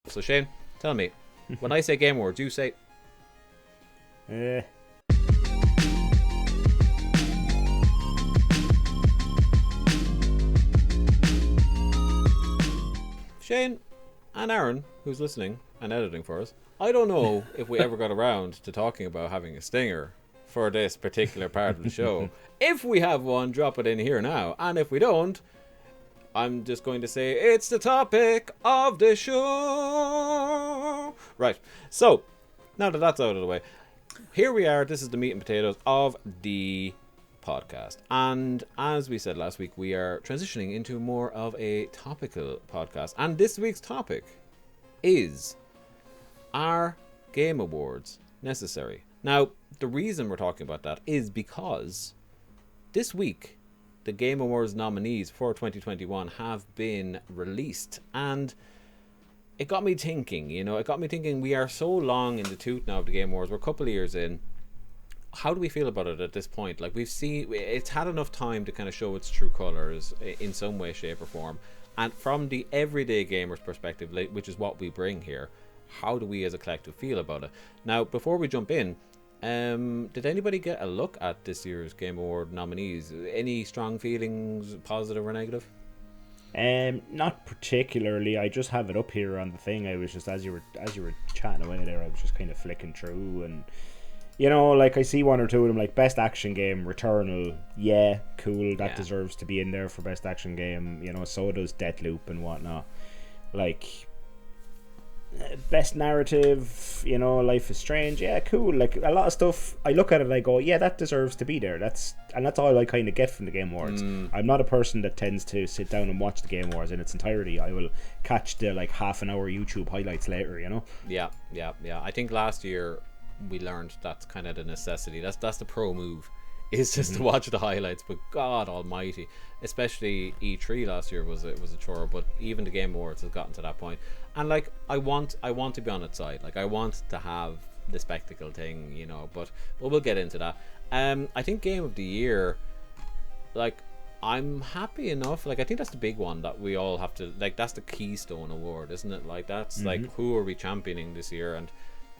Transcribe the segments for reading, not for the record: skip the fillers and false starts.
So Shane, tell me, when I say Game Awards, you say... Shane and Aaron, who's listening and editing for us, I don't know if we ever got around to talking about having a stinger for this particular part of the show. If we have one, drop it in here now. And if we don't, I'm just going to say it's the topic of the show. Right. So, now that that's out of the way, here we are. This is the meat and potatoes of the podcast. And as we said last week, we are transitioning into more of a topical podcast. And this week's topic is, are Game Awards necessary? Now, the reason we're talking about that is because this week the Game Awards nominees for 2021 have been released, and it got me thinking, we are so long in the tooth now of the Game Awards. We're a couple of years in. How do we feel about it at this point? Like, we've seen, it's had enough time to kind of show its true colours in some way, shape or form. And from the everyday gamer's perspective, which is what we bring here, how do we as a collective feel about it? Now, before we jump in, did anybody get a look at this year's Game Award nominees? Any strong feelings, positive or negative? Not particularly. I just have it up here on the thing. I was just, as you were chatting away there, I was just kind of flicking through, and like I see one or two of them, like Best Action Game, Returnal. Yeah, cool. That deserves to be in there for Best Action Game. So does Deathloop and whatnot. Like, Best Narrative, Life is Strange. Yeah, cool. Like, a lot of stuff, I look at it and I go, yeah, that deserves to be there. That's all I kind of get from the Game Awards. I'm not a person that tends to sit down and watch the Game Awards in its entirety. I will catch the like half an hour YouTube highlights later. Yeah. I think last year we learned that's kind of the necessity. That's the pro move, is just to watch the highlights. But God Almighty, especially E3 last year was a chore. But even the Game Awards has gotten to that point. And like, I want to be on its side. Like, I want to have the spectacle thing, But we'll get into that. I think Game of the Year, like, I'm happy enough. Like, I think that's the big one that we all have to, like, that's the Keystone Award, isn't it? Like, that's like, who are we championing this year? And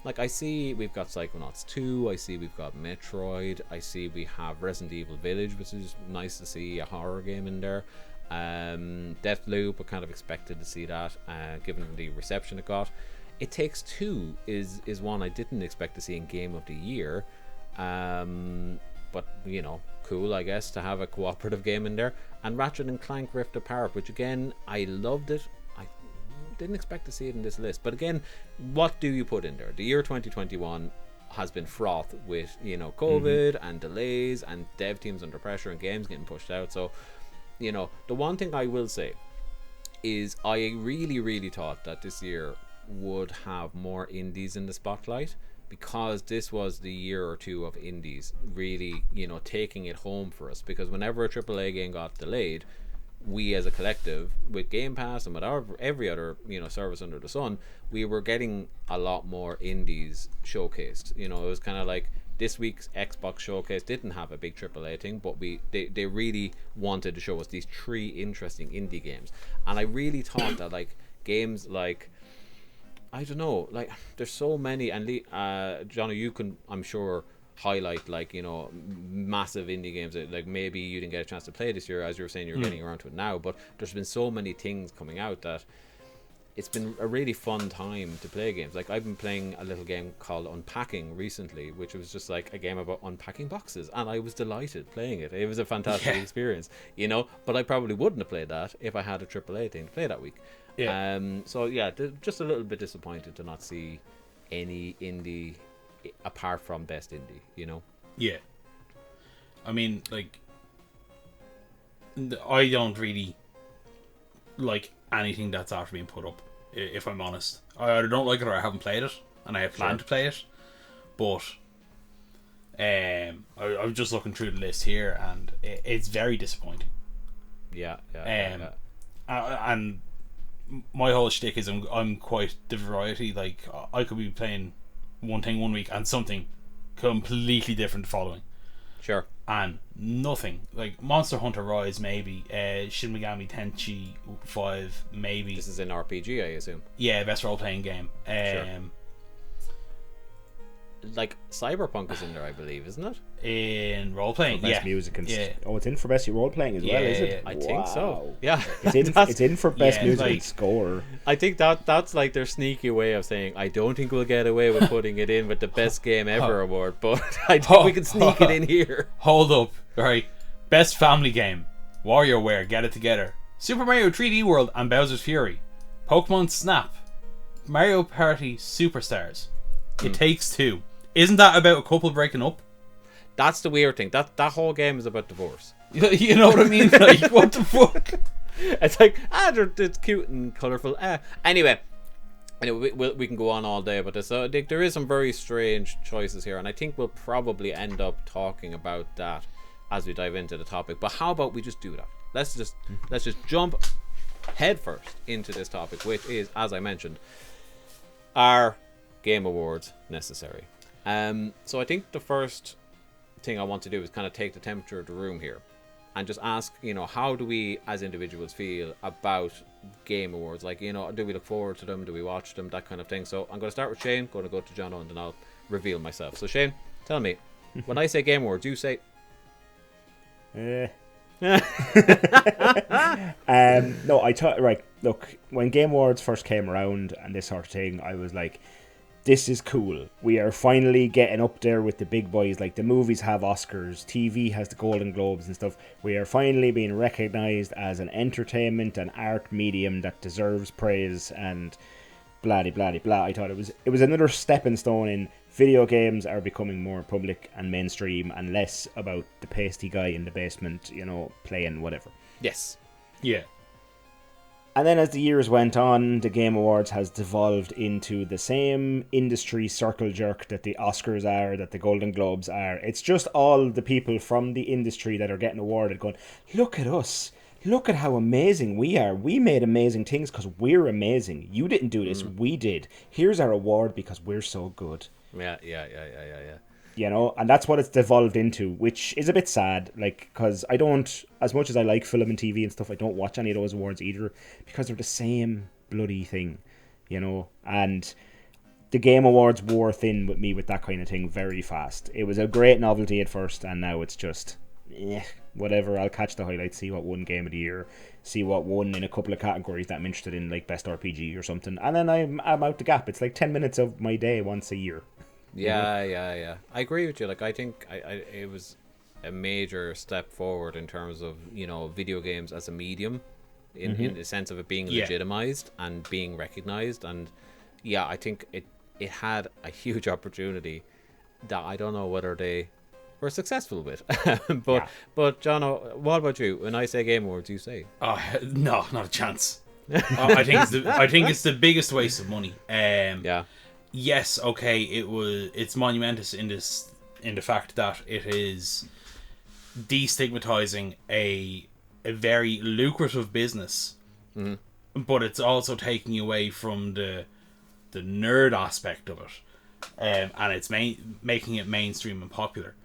like, I see we've got Psychonauts 2, I see we've got Metroid, I see we have Resident Evil Village, which is nice to see a horror game in there. Deathloop, I kind of expected to see that, given the reception it got. It Takes Two is one I didn't expect to see in Game of the Year. But, cool, I guess, to have a cooperative game in there. And Ratchet and Clank Rift Apart, which again, I loved it. Didn't expect to see it in this list, but again, what do you put in there? The year 2021 has been fraught with COVID and delays and dev teams under pressure and games getting pushed out. So the one thing I will say is I really thought that this year would have more indies in the spotlight, because this was the year or two of indies really taking it home for us, because whenever a AAA game got delayed, we as a collective, with Game Pass and with every other service under the sun, we were getting a lot more indies showcased. It was kind of like this week's Xbox showcase didn't have a big AAA thing, but they really wanted to show us these 3 interesting indie games. And I really thought that, like, games like, I don't know, like, there's so many, and Johnno, you can, I'm sure, highlight, like, massive indie games that, like, maybe you didn't get a chance to play this year. As you were saying, you're getting around to it now, but there's been so many things coming out that it's been a really fun time to play games. Like, I've been playing a little game called Unpacking recently, which was just like a game about unpacking boxes, and I was delighted playing it. It was a fantastic experience, but I probably wouldn't have played that if I had a AAA thing to play that week. So yeah, just a little bit disappointed to not see any indie apart from Best Indie, Yeah. I mean, like, I don't really like anything that's after being put up, if I'm honest. I either don't like it or I haven't played it, and I have planned to play it. But I'm just looking through the list here, and it's very disappointing. Yeah. And my whole shtick is I'm quite the variety. Like, I could be playing one thing one week and something completely different the following. Sure. and nothing. Like Monster Hunter Rise, maybe. Shin Megami Tensei 5, maybe. This is an RPG, I assume. Yeah, best role playing game. Sure. Like Cyberpunk is in there, I believe, isn't it? In role playing, best music and oh, it's in for best role playing as well, is it? I think so. Yeah, it's in for best music like, and score. I think that's like their sneaky way of saying, I don't think we'll get away with putting it in with the best game ever award, but I think we can sneak it in here. Hold up, right? Best family game, WarioWare, Get It Together, Super Mario 3D World and Bowser's Fury, Pokemon Snap, Mario Party Superstars, It Takes Two. Isn't that about a couple breaking up? That's the weird thing. That whole game is about divorce. You know what I mean? Like, what the fuck? It's like, it's cute and colourful. Anyway, we can go on all day about this. So there is some very strange choices here, and I think we'll probably end up talking about that as we dive into the topic. But how about we just do that? Let's just jump head first into this topic, which is, as I mentioned, are Game Awards necessary? So I think the first thing I want to do is kind of take the temperature of the room here and just ask, how do we as individuals feel about Game Awards? Like, do we look forward to them? Do we watch them? That kind of thing. So I'm going to start with Shane, going to go to Johnno, and then I'll reveal myself. So Shane, tell me, when I say Game Awards, you say... No, I thought, right, look, when Game Awards first came around and this sort of thing, I was like, this is cool. We are finally getting up there with the big boys. Like, the movies have Oscars, TV has the Golden Globes and stuff. We are finally being recognised as an entertainment and art medium that deserves praise and blah blah blah. I thought it was another stepping stone in video games are becoming more public and mainstream and less about the pasty guy in the basement, playing whatever. Yes. Yeah. And then as the years went on, the Game Awards has devolved into the same industry circle jerk that the Oscars are, that the Golden Globes are. It's just all the people from the industry that are getting awarded going, look at us. Look at how amazing we are. We made amazing things because we're amazing. You didn't do this, we did. Here's our award because we're so good. Yeah. And that's what it's devolved into, which is a bit sad, like, because I don't, as much as I like film and TV and stuff, I don't watch any of those awards either, because they're the same bloody thing, and the Game Awards wore thin with me with that kind of thing very fast. It was a great novelty at first, and now it's just, whatever, I'll catch the highlights, see what won Game of the Year, see what won in a couple of categories that I'm interested in, like Best RPG or something, and then I'm out the gap. It's like 10 minutes of my day once a year. Yeah. I agree with you. Like, I think it was a major step forward in terms of, video games as a medium in the sense of it being legitimized and being recognized. And yeah, I think it had a huge opportunity that I don't know whether they were successful with. But Johnno, what about you? When I say Game Awards, you say? No, not a chance. I think it's the biggest waste of money. Yes, okay, it's monumentous in the fact that it is destigmatizing a very lucrative business, but it's also taking away from the nerd aspect of it, and it's making it mainstream and popular.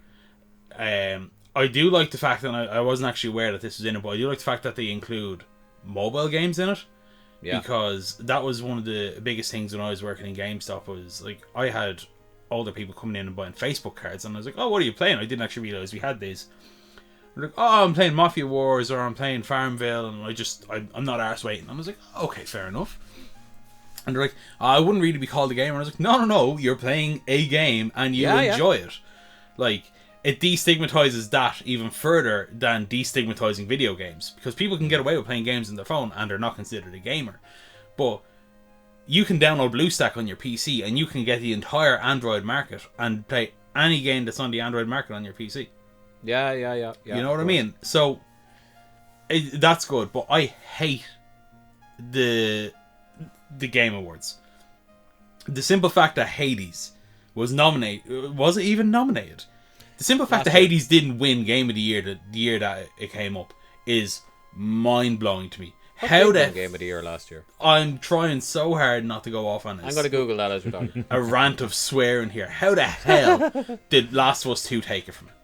I do like the fact that I wasn't actually aware that this was in it, but I do like the fact that they include mobile games in it. Yeah. Because that was one of the biggest things when I was working in GameStop, was like, I had older people coming in and buying Facebook cards, and I was like, oh, what are you playing? I didn't actually realise we had these. They're like, oh, I'm playing Mafia Wars, or I'm playing Farmville, and I'm not arse waiting. And I was like, okay, fair enough. And they're like, I wouldn't really be called a gamer. And I was like, no, you're playing a game and you enjoy it. Like, it destigmatizes that even further than destigmatizing video games, because people can get away with playing games on their phone and they're not considered a gamer. But you can download BlueStack on your PC and you can get the entire Android market and play any game that's on the Android market on your PC. Yeah. You know what I mean? So that's good, but I hate the Game Awards. The simple fact that Hades was nominated, was it even nominated? The simple fact that Hades didn't win Game of the Year the year that it came up is mind-blowing to me. How the Game of the Year last year? I'm trying so hard not to go off on this. I'm going to Google that as we're talking. A rant of swearing here. How the hell did Last of Us 2 take it from it?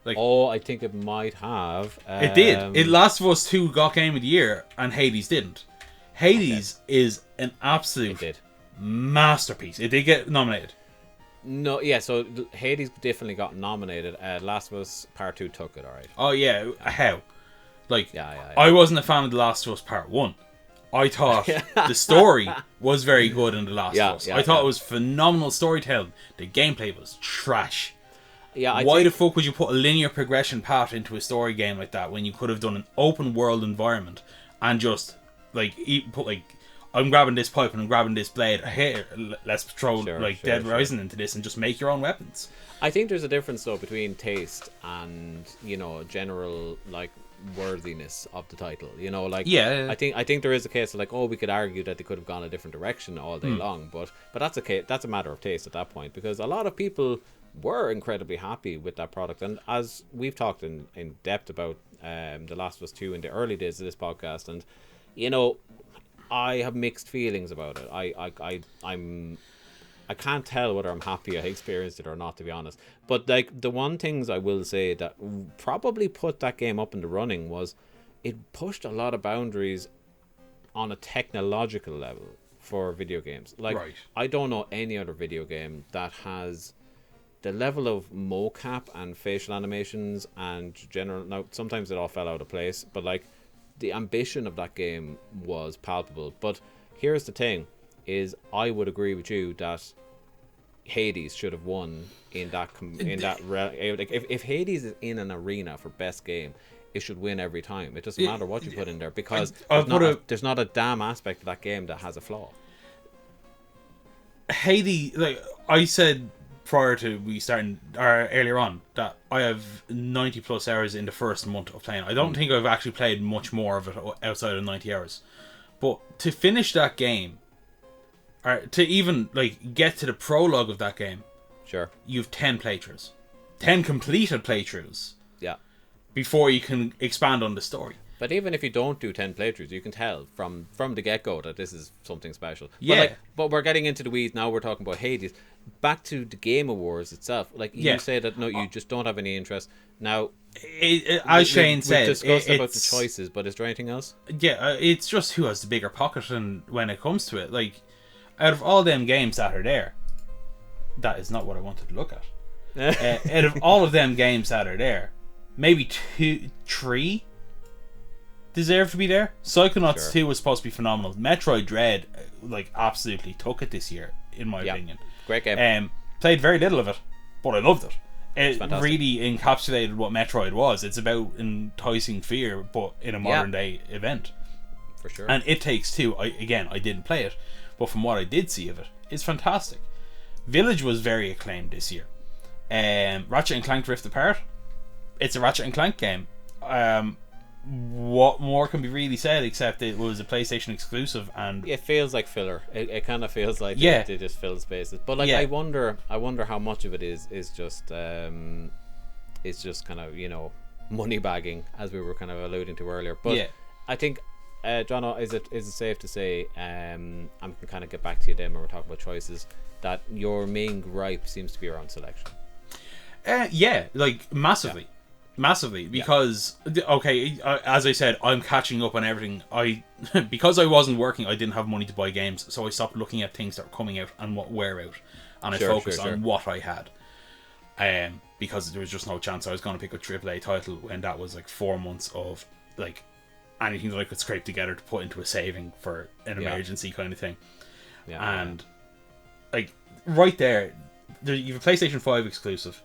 Like, I think it might have. it did. It Last of Us 2 got Game of the Year, and Hades didn't. Hades is an absolute masterpiece. It did get nominated. No, yeah. So Hades definitely got nominated. Last of Us Part 2 took it. All right. Oh yeah, how? Like, Yeah. I wasn't a fan of The Last of Us Part 1. I thought the story was very good in The Last of Us. I thought it was phenomenal storytelling. The gameplay was trash. Yeah. Why the fuck would you put a linear progression path into a story game like that when you could have done an open world environment and just like put like, I'm grabbing this pipe and I'm grabbing this blade. Here, let's throw Dead Rising into this and just make your own weapons. I think there's a difference though between taste and, you know, general like worthiness of the title. You know, like, I think there is a case of like, we could argue that they could have gone a different direction all day long, but that's a matter of taste at that point, because a lot of people were incredibly happy with that product. And as we've talked in depth about The Last of Us 2 in the early days of this podcast, and you know, I have mixed feelings about it. I can't tell whether I'm happy I experienced it or not, to be honest. But like, the one things I will say that probably put that game up in the running was it pushed a lot of boundaries on a technological level for video games. Like, I don't know any other video game that has the level of mocap and facial animations and general. Now, sometimes it all fell out of place, but like, the ambition of that game was palpable. But here's the thing: is I would agree with you that Hades should have won in that like, if Hades is in an arena for best game, it should win every time. It doesn't matter what you put in there, because there's not a damn aspect of that game that has a flaw. Hades, like I said prior to we starting, or earlier on, that I have 90 plus hours in the first month of playing. I don't think I've actually played much more of it outside of 90 hours. But to finish that game, or to even like get to the prologue of that game, you've 10 playthroughs, 10 completed playthroughs. Yeah. Before you can expand on the story. But even if you don't do 10 playthroughs, you can tell from the get-go that this is something special. Yeah. But we're getting into the weeds now. We're talking about Hades. Back to the Game Awards itself. Like, you say that, no, you just don't have any interest. Now, as Shane said, we've discussed about the choices, but is there anything else? Yeah, it's just who has the bigger pocket, and when it comes to it, like, out of all them games that are there, that is not what I wanted to look at. Out of all of them games that are there, maybe 3 deserve to be there. Psychonauts 2 was supposed to be phenomenal. Metroid Dread, like, absolutely took it this year, in my opinion. Great game. Played very little of it, but I loved it. It really encapsulated what Metroid was. It's about enticing fear, but in a modern day event. For sure. And It Takes Two, I didn't play it, but from what I did see of it, it's fantastic. Village was very acclaimed this year. Ratchet and Clank Rift Apart, it's a Ratchet and Clank game. What more can be really said except it was a PlayStation exclusive, and it feels like filler. It kind of feels like they just fill spaces. But like, I wonder how much of it is just it's just kind of, you know, money bagging, as we were kind of alluding to earlier. But I think, Johnno, is it safe to say, I'm going to kind of get back to you then when we're talking about choices, that your main gripe seems to be around selection? Like massively. Massively, because as I said, I'm catching up on everything. Because I wasn't working, I didn't have money to buy games, so I stopped looking at things that were coming out and what were out, and I focused on what I had. Because there was just no chance I was going to pick a AAA title when that was like 4 months of like anything that I could scrape together to put into a saving for an emergency kind of thing. And like right there, you have a PlayStation 5 exclusive.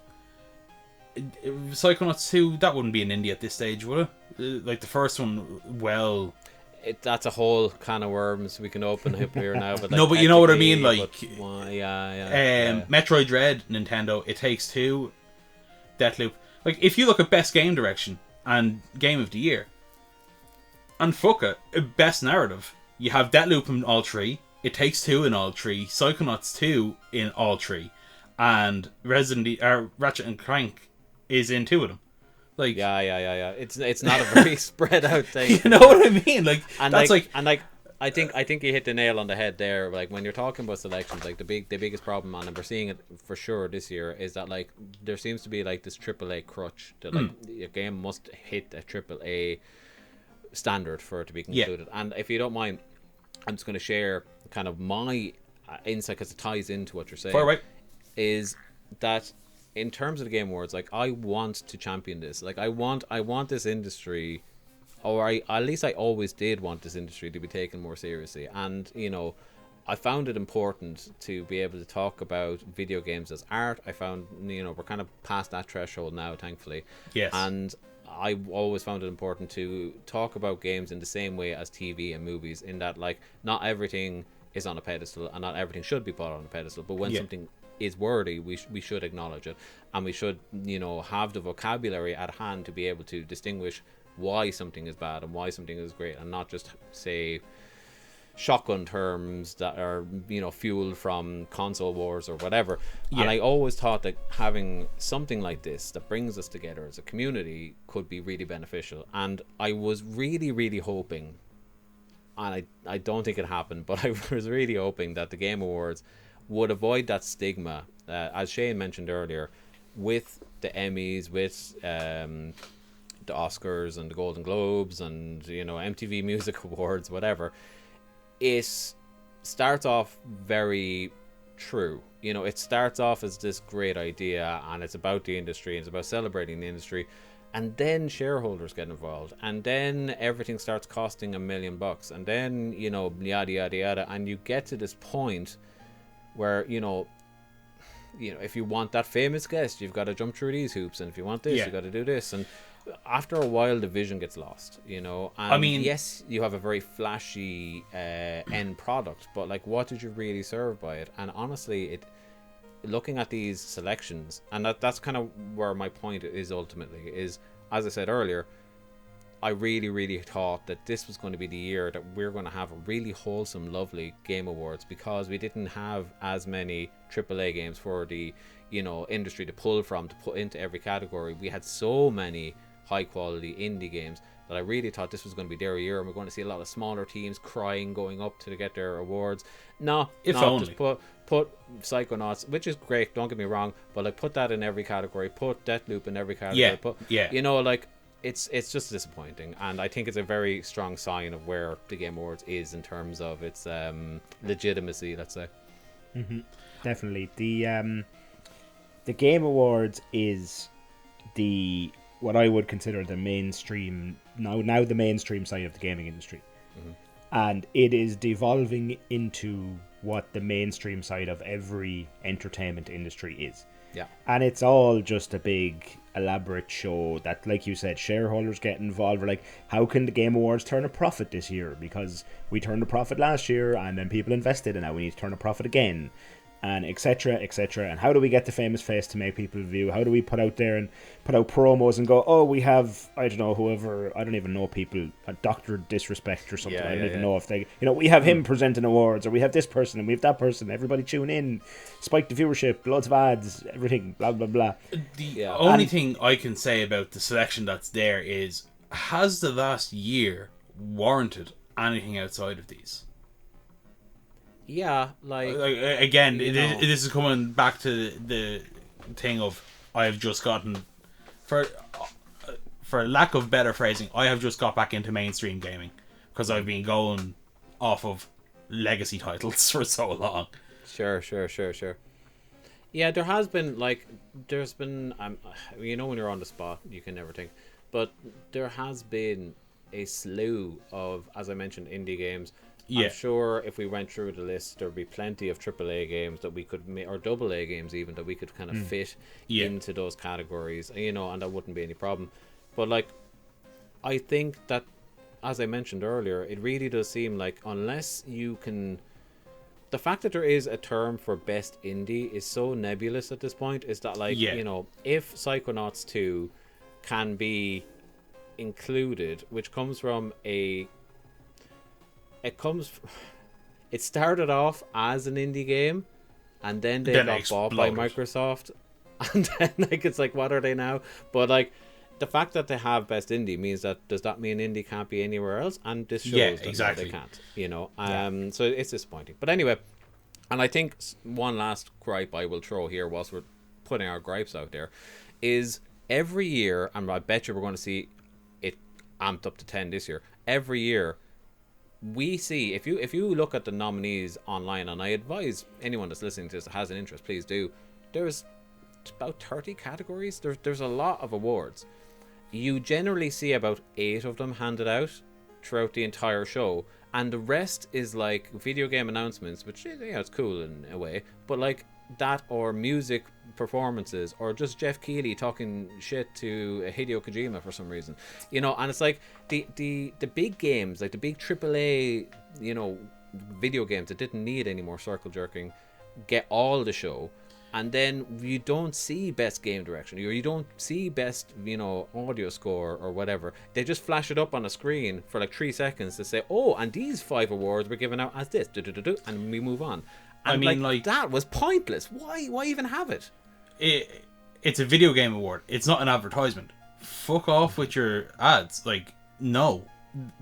Psychonauts 2, that wouldn't be an indie at this stage, would it? Like the first one, that's a whole can of worms we can open up here now. But like, no, but you know what I mean. Like, Metroid Dread, Nintendo, It Takes Two, Deathloop. Like, if you look at best game direction and game of the year, and fuck it, best narrative, you have Deathloop in all 3, It Takes Two in all 3, Psychonauts 2 in all 3, and Ratchet and Clank is in 2 of them. Like, It's not a very spread out thing. You know what I mean? Like, and that's like I think you hit the nail on the head there. Like when you're talking about selections, like the biggest problem, and we're seeing it for sure this year, is that like there seems to be like this AAA crutch that like a game must hit a AAA standard for it to be concluded. And if you don't mind, I'm just going to share kind of my insight, because it ties into what you're saying. Far away. Is that in terms of the Game Awards, like I want to champion this. Like I want this industry, or at least I always did want this industry to be taken more seriously. And you know, I found it important to be able to talk about video games as art. I found, you know, we're kind of past that threshold now, thankfully. Yes. And I always found it important to talk about games in the same way as TV and movies, in that like not everything is on a pedestal and not everything should be put on a pedestal, but when something is worthy, we should acknowledge it, and we should, you know, have the vocabulary at hand to be able to distinguish why something is bad and why something is great, and not just say shotgun terms that are, you know, fueled from console wars or whatever. And I always thought that having something like this that brings us together as a community could be really beneficial. And I was really hoping, and I don't think it happened, but I was really hoping that the Game Awards would avoid that stigma, as Shane mentioned earlier, with the Emmys, with the Oscars and the Golden Globes and, you know, MTV Music Awards, whatever. It starts off very true. You know, it starts off as this great idea, and it's about the industry, and it's about celebrating the industry, and then shareholders get involved, and then everything starts costing $1 million, and then, you know, yada yada yada, and you get to this point where, you know, if you want that famous guest, you've got to jump through these hoops, and if you want this, you've got to do this, and after a while the vision gets lost, you know. And I mean, yes, you have a very flashy end product, but like, what did you really serve by it? And honestly, looking at these selections, and that's kind of where my point is ultimately, is, as I said earlier, I really thought that this was going to be the year that we're going to have a really wholesome, lovely Game Awards, because we didn't have as many AAA games for the, you know, industry to pull from, to put into every category. We had so many high quality indie games that I really thought this was going to be their year, and we're going to see a lot of smaller teams crying going up to get their awards. Just put Psychonauts, which is great, don't get me wrong, but like put that in every category, put Deathloop in every category, you know, like it's just disappointing. And I think it's a very strong sign of where the Game Awards is in terms of its legitimacy, let's say. Definitely. The Game Awards is what I would consider the mainstream, now the mainstream side of the gaming industry. And it is devolving into what the mainstream side of every entertainment industry is. Yeah. And it's all just a big elaborate show that, like you said, shareholders get involved. We're like, how can the Game Awards turn a profit this year? Because we turned a profit last year and then people invested, and now we need to turn a profit again, and etc. And how do we get the famous face to make people view? How do we put out there and put out promos and go, oh, we have, I don't know, whoever, I don't even know people, a Dr. Disrespect or something. I don't even know if they, you know, we have him presenting awards, or we have this person and we have that person, everybody tune in, spike the viewership, loads of ads, everything, blah blah blah. The only thing I can say about the selection that's there is, has the last year warranted anything outside of these? Yeah, like again, this is coming back to the thing of, I have just gotten, for lack of better phrasing, I have just got back into mainstream gaming because I've been going off of legacy titles for so long. Sure. Yeah, there has been, like, there's been, you know, when you're on the spot, you can never think, but there has been a slew of, as I mentioned, indie games. I'm sure if we went through the list, there'd be plenty of AAA games that we could make, or AA games even, that we could kind of fit into those categories, you know, and that wouldn't be any problem. But like, I think that, as I mentioned earlier, it really does seem like, unless you can, the fact that there is a term for best indie is so nebulous at this point, is that, like, you know, if Psychonauts 2 can be included, which comes from it started off as an indie game, and then they got bought by Microsoft, and then, like, it's like, what are they now? But like, the fact that they have best indie means that, does that mean indie can't be anywhere else? And this shows that exactly. they can't, you know. So it's disappointing. But anyway, and I think one last gripe I will throw here whilst we're putting our gripes out there is every year, and I bet you we're going to see it amped up to 10 this year. Every year we see, if you look at the nominees online, and I advise anyone that's listening to this that has an interest, please do. There's about 30 categories. There's a lot of awards. You generally see about 8 of them handed out throughout the entire show, and the rest is like video game announcements, which, you know, it's cool in a way, but like that, or music performances, or just Jeff Keighley talking shit to Hideo Kojima for some reason, you know. And it's like the big games, like the big AAA, you know, video games that didn't need any more circle jerking, get all the show. And then you don't see best game direction, or you don't see best, you know, audio score or whatever. They just flash it up on a screen for like 3 seconds to say, oh, and these 5 awards were given out as this, and we move on. And I mean, like that was pointless. Why even have it? It's a video game award. It's not an advertisement. Fuck off with your ads. Like, no,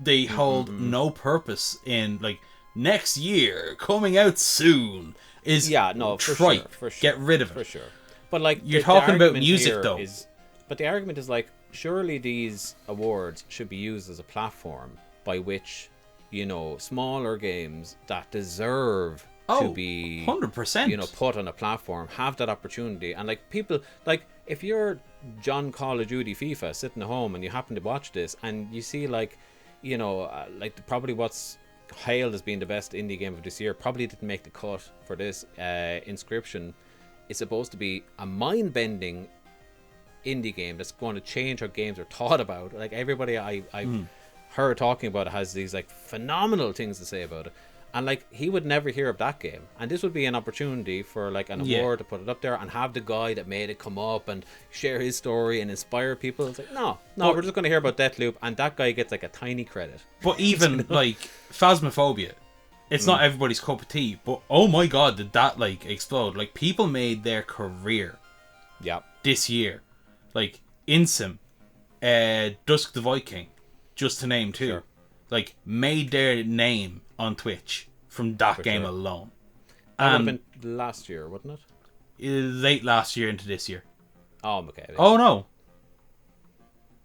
they hold no purpose in, like, next year coming out soon. Is for sure. Get rid of it. For sure. But like, you're talking about music though. But the argument is like, surely these awards should be used as a platform by which, you know, smaller games that deserve to be 100%, you know, put on a platform, have that opportunity. And like, people, like, if you're John Call of Duty FIFA sitting at home and you happen to watch this and you see, like, you know, like probably what's hailed as being the best indie game of this year probably didn't make the cut for this, Inscription is supposed to be a mind-bending indie game that's going to change how games are thought about. Like, everybody I've heard talking about it has these like phenomenal things to say about it, and like, he would never hear of that game, and this would be an opportunity for like an award to put it up there and have the guy that made it come up and share his story and inspire people. It's like, no, we're just going to hear about Deathloop, and that guy gets like a tiny credit. But even like Phasmophobia, it's not everybody's cup of tea, but oh my god, did that like explode. Like, people made their career this year, like Insim, Dusk the Viking, just to name 2, like, made their name on Twitch from that game alone. That would have been last year, wouldn't it? Late last year into this year. Oh, okay. Oh no,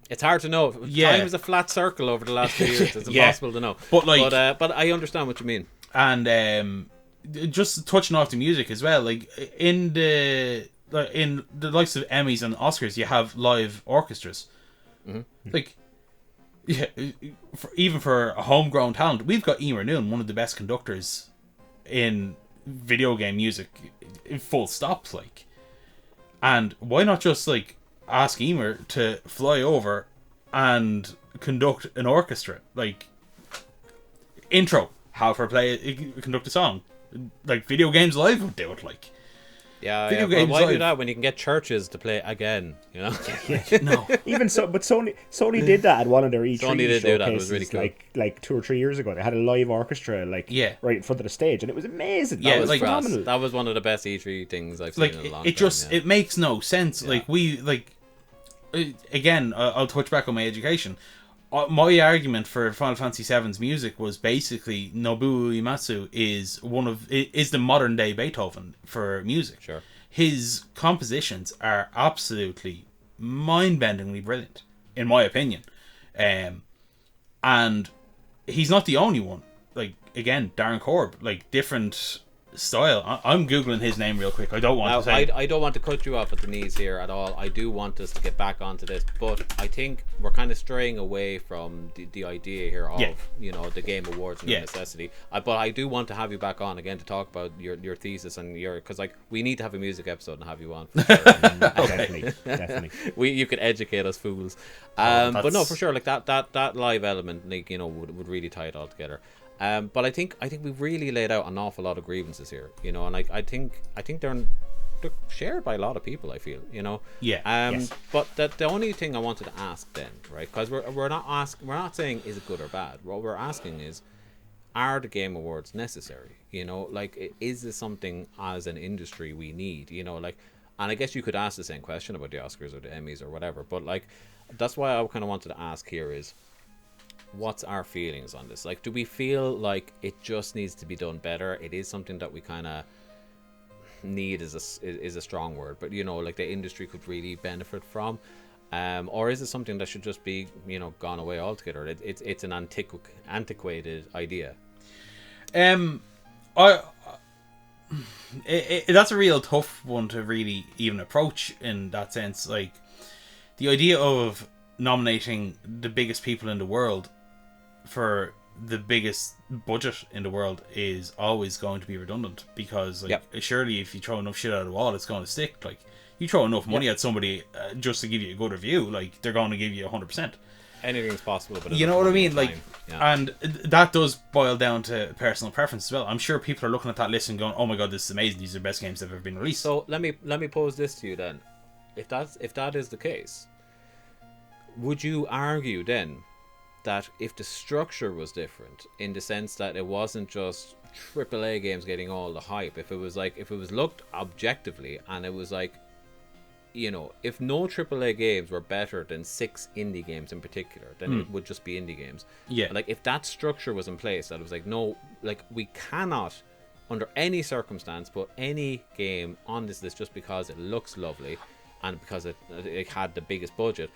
it's hard to know. Time is a flat circle over the last few years. It's impossible to know. But like, but I understand what you mean. And just touching off the music as well, like in the likes of Emmys and Oscars, you have live orchestras. Like, even for a homegrown talent, we've got Emer Noon, one of the best conductors in video game music, full stop. Like, and why not just like ask Emer to fly over and conduct an orchestra, like intro, have her conduct a song, like Video Games Live would do it. Like, Video Games why Live. Do that when you can get churches to play again? You know, no. Even so, but Sony did that at one of their E3 Sony did do that. It was really cool. Like 2 or 3 years ago, they had a live orchestra, like right in front of the stage, and it was amazing. That was like phenomenal. That was one of the best E3 things I've seen in a long time. It makes no sense. Like, again, I'll touch back on my education. My argument for Final Fantasy VII's music was basically Nobuo Uematsu is the modern day Beethoven for music. Sure. His compositions are absolutely mind-bendingly brilliant, in my opinion. And he's not the only one. Like, again, Darren Korb, like, different style. I'm googling his name real quick. I don't want to say. I don't want to cut you off at the knees here at all. I do want us to get back onto this, but I think we're kind of straying away from the idea here of you know, the Game Awards and the necessity. But I do want to have you back on again to talk about your thesis and because like, we need to have a music episode and have you on. For sure. Definitely. You could educate us fools. But no, for sure, like that live element, like, you know, would really tie it all together. But I think we've really laid out an awful lot of grievances here, you know, and like, I think they're shared by a lot of people, I feel, you know. But the only thing I wanted to ask then, right, because we're not saying is it good or bad. What we're asking is, are the Game Awards necessary? You know, like, is this something as an industry we need? You know, like, and I guess you could ask the same question about the Oscars or the Emmys or whatever, but like, that's why I kind of wanted to ask here is, what's our feelings on this? Like, do we feel like it just needs to be done better? It is something that we kind of need is a strong word, but you know, like the industry could really benefit from, or is it something that should just be, you know, gone away altogether? It's an antiquated idea. That's a real tough one to really even approach in that sense. Like, the idea of nominating the biggest people in the world for the biggest budget in the world is always going to be redundant, because like, surely if you throw enough shit at the wall, it's going to stick. Like, you throw enough money at somebody just to give you a good review, like, they're going to give you 100%. Anything's possible, but you know what I mean? Like, and that does boil down to personal preference as well. I'm sure people are looking at that list and going, "Oh my god, this is amazing! These are the best games that have ever been released." So let me pose this to you then: if that is the case, would you argue then that if the structure was different, in the sense that it wasn't just AAA games getting all the hype, if it was looked objectively and it was like, you know, if no AAA games were better than 6 indie games in particular, then it would just be indie games. Yeah. Like, if that structure was in place, that it was like, no, like, we cannot, under any circumstance, put any game on this list just because it looks lovely and because it had the biggest budget.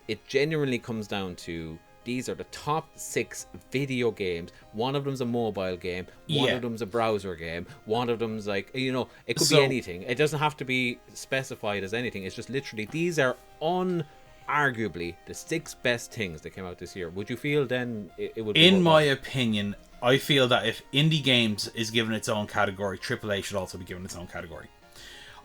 It genuinely comes down to, these are the top 6 video games. One of them's a mobile game. One of them's a browser game. One of them's like, you know, it could be anything. It doesn't have to be specified as anything. It's just literally, these are unarguably the 6 best things that came out this year. Would you feel then it would be... In my opinion, I feel that if indie games is given its own category, AAA should also be given its own category.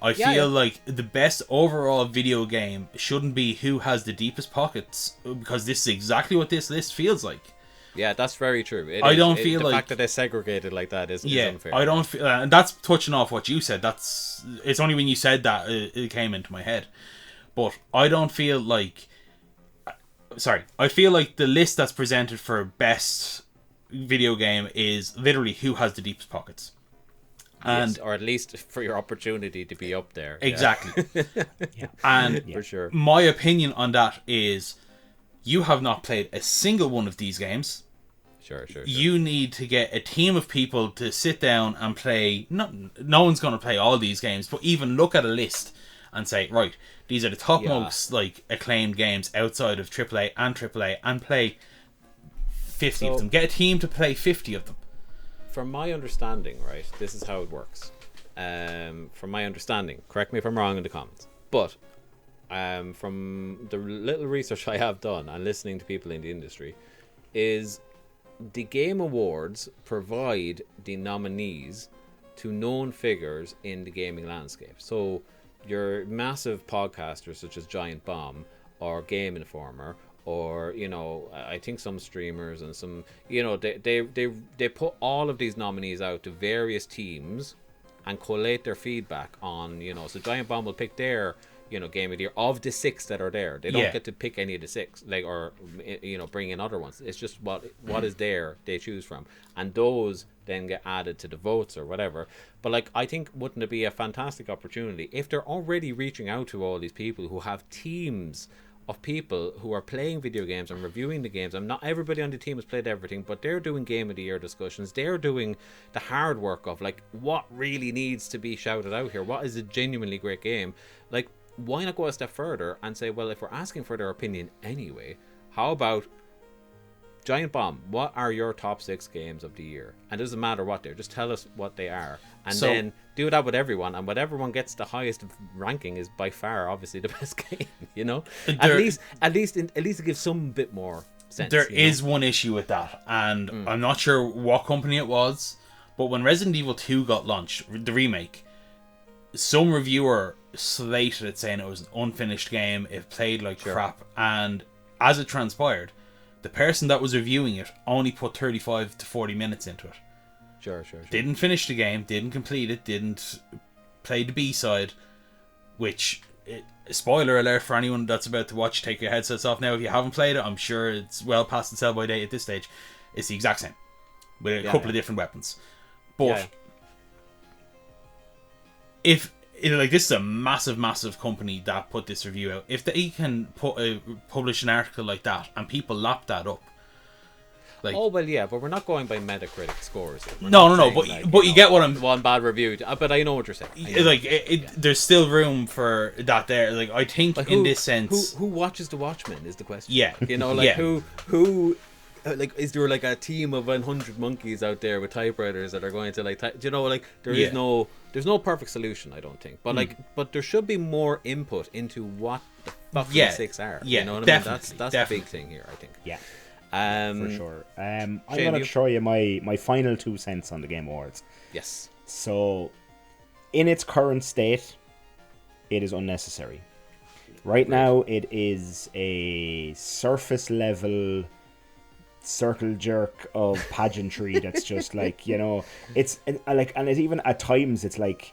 I feel like the best overall video game shouldn't be who has the deepest pockets, because this is exactly what this list feels like. Yeah, that's very true. I don't feel the like... the fact that they're segregated like that is unfair. I don't feel... and that's touching off what you said. It's only when you said that it came into my head. But I don't feel like... Sorry. I feel like the list that's presented for best video game is literally who has the deepest pockets. And yes, or at least for your opportunity to be up there. Exactly. And for sure. My opinion on that is, you have not played a single one of these games. Sure. You need to get a team of people to sit down and play. No one's going to play all these games, but even look at a list and say, right, these are the top most like acclaimed games outside of AAA, and play 50 of them. Get a team to play 50 of them. From my understanding, right, this is how it works. From my understanding, correct me if I'm wrong in the comments, but from the little research I have done and listening to people in the industry, is the Game Awards provide the nominees to known figures in the gaming landscape. So your massive podcasters such as Giant Bomb or Game Informer, or, you know, I think some streamers and some, you know, they put all of these nominees out to various teams and collate their feedback on, you know, so Giant Bomb will pick their, you know, game of the year of the 6 that are there. They don't get to pick any of the 6, like, or, you know, bring in other ones. It's just what is there they choose from, and those then get added to the votes or whatever. But like, I think, wouldn't it be a fantastic opportunity if they're already reaching out to all these people who have teams of people who are playing video games and reviewing the games, and not everybody on the team has played everything, but they're doing game of the year discussions, they're doing the hard work of like, what really needs to be shouted out here, what is a genuinely great game. Like, why not go a step further and say, well, if we're asking for their opinion anyway, how about Giant Bomb, what are your top 6 games of the year? And it doesn't matter what they're, just tell us what they are, and then do that with everyone, and whatever one gets the highest ranking is by far obviously the best game, you know. At least it gives some bit more sense. There is one issue with that, and I'm not sure what company it was, but when Resident Evil 2 got launched, the remake, some reviewer slated it, saying it was an unfinished game, it played like crap, and as it transpired, the person that was reviewing it only put 35 to 40 minutes into it. Sure. Didn't finish the game, didn't complete it, didn't play the B-side, which, spoiler alert for anyone that's about to watch, take your headsets off now if you haven't played it. I'm sure it's well past the sell-by date at this stage. It's the exact same, with a couple of different weapons. But if like, this is a massive company that put this review out. If they can publish an article like that and people lap that up, like, oh well, yeah, but we're not going by Metacritic scores. We're no, not saying, but like, but you get what I'm. one bad review, but I know what you're saying. Like, there's still room for that there. Like, I think Like, in this sense, who watches The Watchmen is the question. Yeah, you know, like, yeah. who like, is there like a team of 100 monkeys out there with typewriters that are going to, like, you know, like, there's no perfect solution, I don't think, but like, but there should be more input into what the fucking six are. Yeah, you know what definitely, I mean? That's the big thing here, I think. Yeah. For sure. I'm Shane, going you? to show you my final 2 cents on the Game Awards. Yes. So, in its current state, it is unnecessary. Right now, it is a surface level circle jerk of pageantry that's just like, you know, it's like, and it's even at times it's like,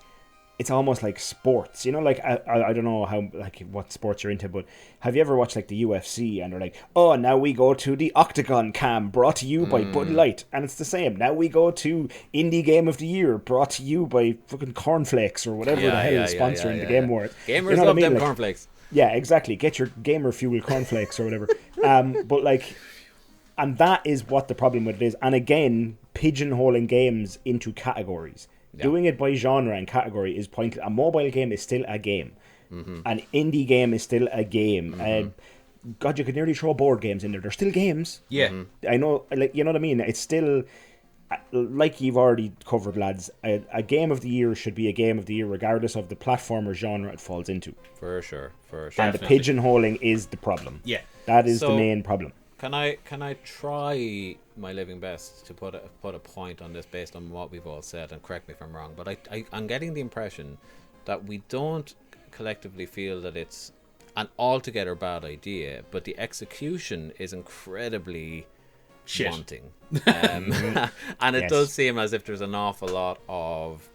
it's almost like sports, you know, like, I don't know how, like, what sports you're into, but have you ever watched, like, the UFC and they're like, oh, now we go to the Octagon Cam brought to you by Bud Light, and it's the same. Now we go to Indie Game of the Year brought to you by fucking Cornflakes or whatever the hell is sponsoring the Game Awards. Gamers You know love what I mean? them Like, cornflakes. yeah, exactly. Get your gamer fuel cornflakes or whatever. But like, and that is what the problem with it is. And again, pigeonholing games into categories. Yeah. Doing it by genre and category is pointless. A mobile game is still a game. Mm-hmm. An indie game is still a game. Mm-hmm. God, you could nearly throw board games in there. They're still games. Yeah. Mm-hmm. I know, like, you know what I mean? It's still, like you've already covered, lads, a game of the year should be a game of the year regardless of the platform or genre it falls into. For sure. And the pigeonholing is the problem. Yeah. That is the main problem. Can I try my living best to put a point on this based on what we've all said, and correct me if I'm wrong, but I'm getting the impression that we don't collectively feel that it's an altogether bad idea, but the execution is incredibly wanting. And it does seem as if there's an awful lot of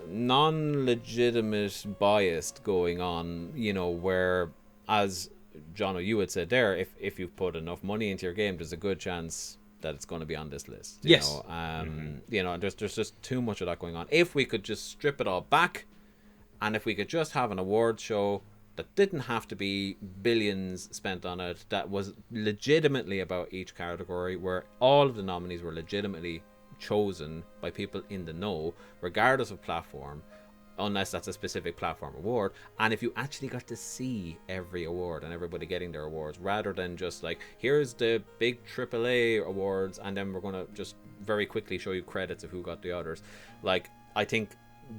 non-legitimate bias going on, you know, where, as Johnno, you had said there, if you've put enough money into your game, there's a good chance that it's going to be on this list. You know? You know, there's just too much of that going on. If we could just strip it all back, and if we could just have an awards show that didn't have to be billions spent on it, that was legitimately about each category, where all of the nominees were legitimately chosen by people in the know, regardless of platform, unless that's a specific platform award, and if you actually got to see every award and everybody getting their awards, rather than just like, here's the big AAA awards and then we're going to just very quickly show you credits of who got the others. Like, I think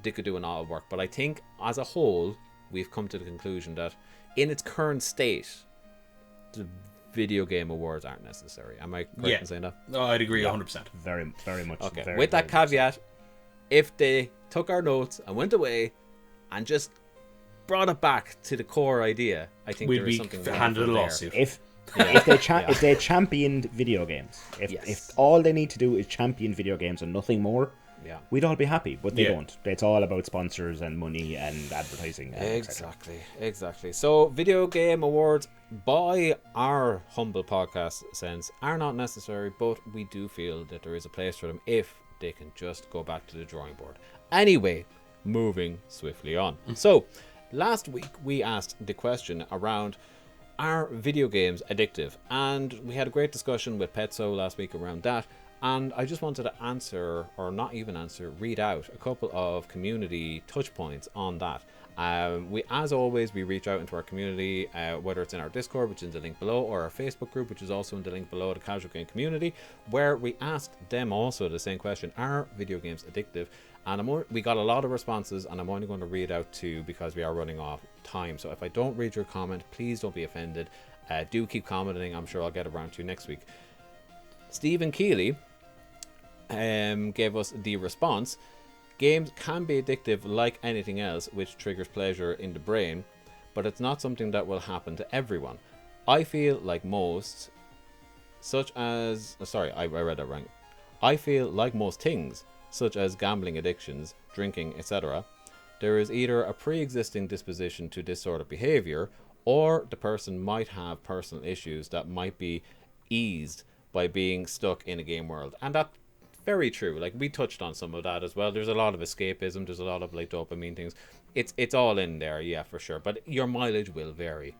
they could do an all work, but I think as a whole we've come to the conclusion that in its current state the video game awards aren't necessary. Am I correct in saying that? No, I'd agree 100%. Very, very much. Okay, very, with that very caveat, if they took our notes and went away and just brought it back to the core idea, I think there is something handed a lawsuit. If they championed video games, if all they need to do is champion video games and nothing more, we'd all be happy. But they don't. It's all about sponsors and money and advertising. Exactly. So video game awards, by our humble podcast sense, are not necessary, but we do feel that there is a place for them if they can just go back to the drawing board. Anyway, moving swiftly on. So, last week we asked the question around, are video games addictive? And we had a great discussion with Petso last week around that. And I just wanted to answer, or not even answer, read out a couple of community touch points on that. We, as always, we reach out into our community, whether it's in our Discord, which is in the link below, or our Facebook group, which is also in the link below, the Casual Game Community, where we asked them also the same question: are video games addictive? And we got a lot of responses, and I'm only going to read out two because we are running off time. So if I don't read your comment, please don't be offended. Do keep commenting. I'm sure I'll get around to you next week. Stephen Keeley gave us the response: games can be addictive like anything else which triggers pleasure in the brain, but it's not something that will happen to everyone. I feel like most I read that wrong. I feel like most things, such as gambling addictions, drinking, etc., there is either a pre-existing disposition to this sort of behavior, or the person might have personal issues that might be eased by being stuck in a game world. And that very true. Like, we touched on some of that as well. There's a lot of escapism. There's a lot of like dopamine things. It's all in there, yeah, for sure. But your mileage will vary,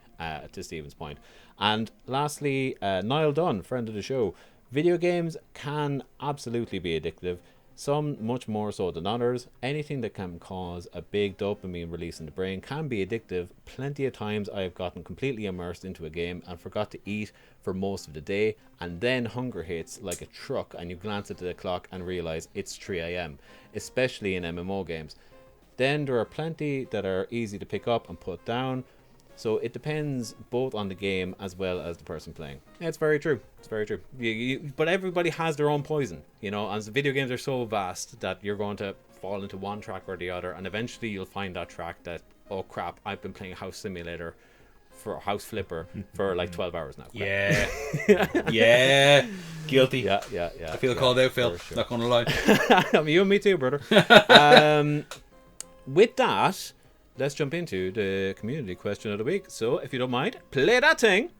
to Stephen's point. And lastly, Niall Dunn, friend of the show. Video games can absolutely be addictive. Some much more so than others. Anything that can cause a big dopamine release in the brain can be addictive. Plenty of times I have gotten completely immersed into a game and forgot to eat for most of the day, and then hunger hits like a truck and you glance at the clock and realize it's 3 a.m, especially in MMO games. Then there are plenty that are easy to pick up and put down. So it depends both on the game as well as the person playing. Yeah, it's very true. It's very true. But everybody has their own poison, you know, and video games are so vast that you're going to fall into one track or the other, and eventually you'll find that track that, oh crap, I've been playing House Simulator for House Flipper for like 12 hours now. Yeah. Yeah. Guilty. Yeah. I feel called out, Phil. Sure. Not going to lie. I mean, you and me too, brother. With that, let's jump into the community question of the week. So, if you don't mind, play that thing.